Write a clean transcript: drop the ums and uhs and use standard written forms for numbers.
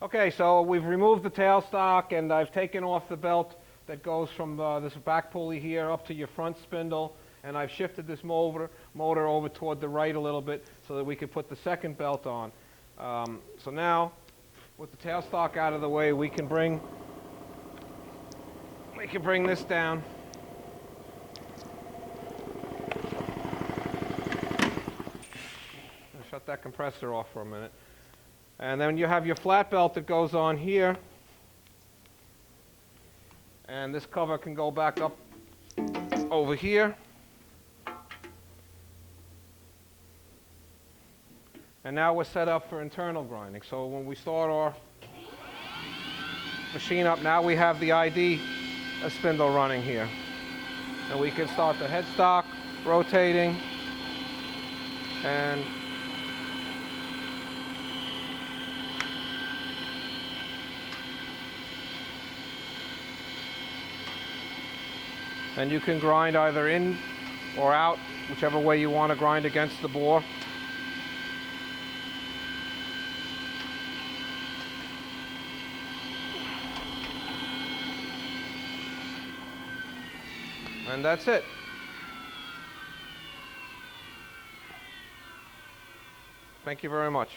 Okay, so we've removed the tailstock and I've taken off the belt that goes from this back pulley here up to your front spindle, and I've shifted this motor over toward the right a little bit so that we could put the second belt on. So now, with the tailstock out of the way, we can bring this down. I'll shut that compressor off for a minute. And then you have your flat belt that goes on here. And this cover can go back up over here. And now we're set up for internal grinding. So when we start our machine up, now we have the ID spindle running here. And we can start the headstock rotating, and you can grind either in or out, whichever way you want to grind against the bore. And that's it. Thank you very much.